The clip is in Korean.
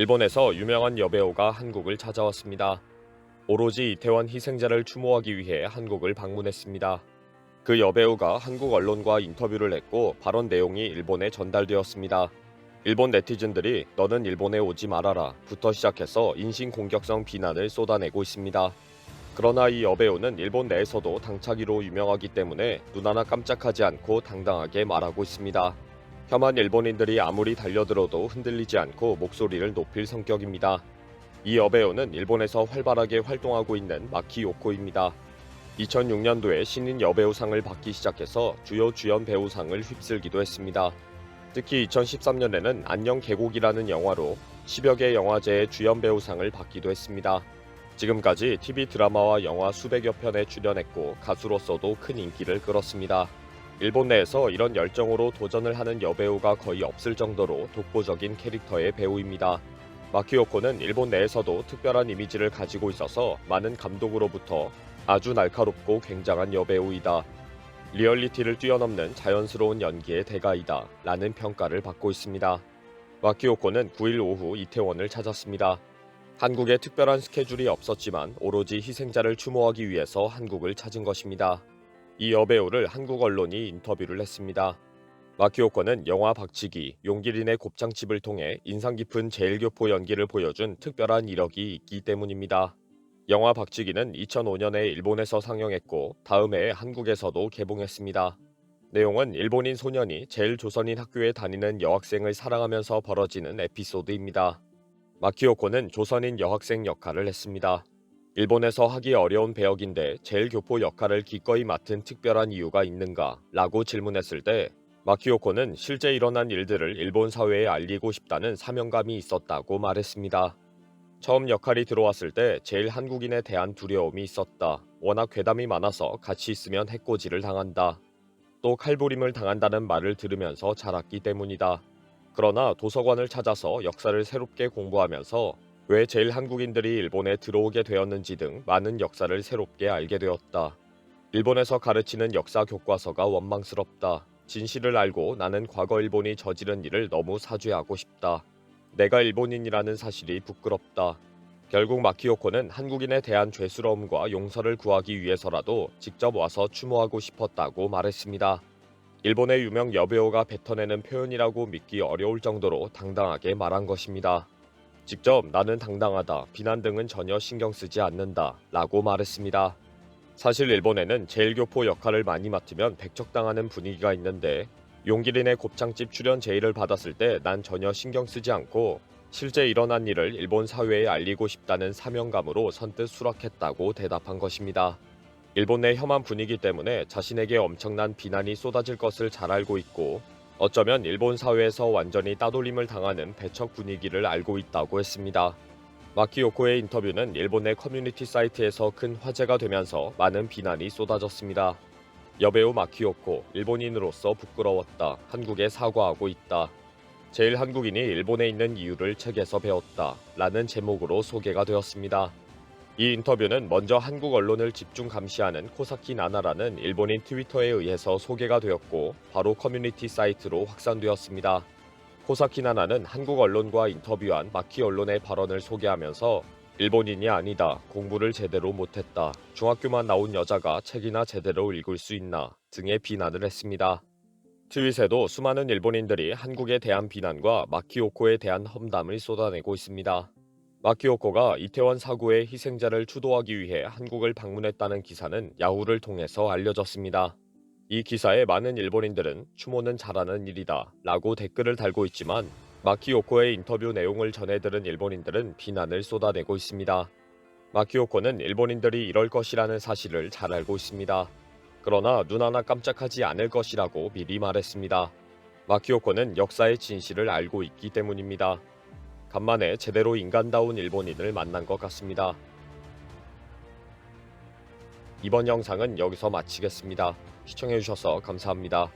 일본에서 유명한 여배우가 한국을 찾아왔습니다. 오로지 이태원 희생자를 추모하기 위해 한국을 방문했습니다. 그 여배우가 한국 언론과 인터뷰를 했고 발언 내용이 일본에 전달되었습니다. 일본 네티즌들이 "너는 일본에 오지 말아라" 부터 시작해서 인신공격성 비난을 쏟아내고 있습니다. 그러나 이 여배우는 일본 내에서도 당차기로 유명하기 때문에 눈 하나 깜짝하지 않고 당당하게 말하고 있습니다. 혐한 일본인들이 아무리 달려들어도 흔들리지 않고 목소리를 높일 성격입니다. 이 여배우는 일본에서 활발하게 활동하고 있는 마키요코입니다. 2006년도에 신인 여배우상을 받기 시작해서 주요 주연 배우상을 휩쓸기도 했습니다. 특히 2013년에는 안녕 계곡이라는 영화로 10여 개 영화제의 주연 배우상을 받기도 했습니다. 지금까지 TV 드라마와 영화 수백여 편에 출연했고 가수로서도 큰 인기를 끌었습니다. 일본 내에서 이런 열정으로 도전을 하는 여배우가 거의 없을 정도로 독보적인 캐릭터의 배우입니다. 마키오코는 일본 내에서도 특별한 이미지를 가지고 있어서 많은 감독으로부터 "아주 날카롭고 굉장한 여배우이다. 리얼리티를 뛰어넘는 자연스러운 연기의 대가이다 라는 평가를 받고 있습니다. 마키오코는 9일 오후 이태원을 찾았습니다. 한국에 특별한 스케줄이 없었지만 오로지 희생자를 추모하기 위해서 한국을 찾은 것입니다. 이 여배우를 한국 언론이 인터뷰를 했습니다. 마키오코는 영화 박치기, 용기린의 곱창집을 통해 인상 깊은 제일교포 연기를 보여준 특별한 이력이 있기 때문입니다. 영화 박치기는 2005년에 일본에서 상영했고 다음 해에 한국에서도 개봉했습니다. 내용은 일본인 소년이 제일조선인 학교에 다니는 여학생을 사랑하면서 벌어지는 에피소드입니다. 마키오코는 조선인 여학생 역할을 했습니다. 일본에서 하기 어려운 배역인데 제일교포 역할을 기꺼이 맡은 특별한 이유가 있는가? 라고 질문했을 때 마키오코는 실제 일어난 일들을 일본 사회에 알리고 싶다는 사명감이 있었다고 말했습니다. 처음 역할이 들어왔을 때 제일 한국인에 대한 두려움이 있었다. 워낙 괴담이 많아서 같이 있으면 해코지를 당한다. 또 칼부림을 당한다는 말을 들으면서 자랐기 때문이다. 그러나 도서관을 찾아서 역사를 새롭게 공부하면서 왜 제일 한국인들이 일본에 들어오게 되었는지 등 많은 역사를 새롭게 알게 되었다. 일본에서 가르치는 역사 교과서가 원망스럽다. 진실을 알고 나는 과거 일본이 저지른 일을 너무 사죄하고 싶다. 내가 일본인이라는 사실이 부끄럽다. 결국 마키오코는 한국인에 대한 죄스러움과 용서를 구하기 위해서라도 직접 와서 추모하고 싶었다고 말했습니다. 일본의 유명 여배우가 뱉어내는 표현이라고 믿기 어려울 정도로 당당하게 말한 것입니다. 직접 "나는 당당하다. 비난 등은 전혀 신경 쓰지 않는다. 라고 말했습니다. 사실 일본에는 제일교포 역할을 많이 맡으면 백척당하는 분위기가 있는데 용기린의 곱창집 출연 제의를 받았을 때 난 전혀 신경 쓰지 않고 실제 일어난 일을 일본 사회에 알리고 싶다는 사명감으로 선뜻 수락했다고 대답한 것입니다. 일본 내 혐한 분위기 때문에 자신에게 엄청난 비난이 쏟아질 것을 잘 알고 있고 어쩌면 일본 사회에서 완전히 따돌림을 당하는 배척 분위기를 알고 있다고 했습니다. 마키오코의 인터뷰는 일본 내 커뮤니티 사이트에서 큰 화제가 되면서 많은 비난이 쏟아졌습니다. 여배우 마키오코, 일본인으로서 부끄러웠다. 한국에 사과하고 있다. 제일 한국인이 일본에 있는 이유를 책에서 배웠다. 라는 제목으로 소개가 되었습니다. 이 인터뷰는 먼저 한국 언론을 집중 감시하는 코사키 나나라는 일본인 트위터에 의해서 소개가 되었고 바로 커뮤니티 사이트로 확산되었습니다. 코사키 나나는 한국 언론과 인터뷰한 마키 언론의 발언을 소개하면서 "일본인이 아니다. 공부를 제대로 못했다. 중학교만 나온 여자가 책이나 제대로 읽을 수 있나?" 등의 비난을 했습니다. 트윗에도 수많은 일본인들이 한국에 대한 비난과 마키오코에 대한 험담을 쏟아내고 있습니다. 마키오코가 이태원 사고의 희생자를 추도하기 위해 한국을 방문했다는 기사는 야후를 통해서 알려졌습니다. 이 기사에 많은 일본인들은 "추모는 잘하는 일이다 라고 댓글을 달고 있지만 마키오코의 인터뷰 내용을 전해들은 일본인들은 비난을 쏟아내고 있습니다. 마키오코는 일본인들이 이럴 것이라는 사실을 잘 알고 있습니다. 그러나 눈 하나 깜짝하지 않을 것이라고 미리 말했습니다. 마키오코는 역사의 진실을 알고 있기 때문입니다. 간만에 제대로 인간다운 일본인을 만난 것 같습니다. 이번 영상은 여기서 마치겠습니다. 시청해주셔서 감사합니다.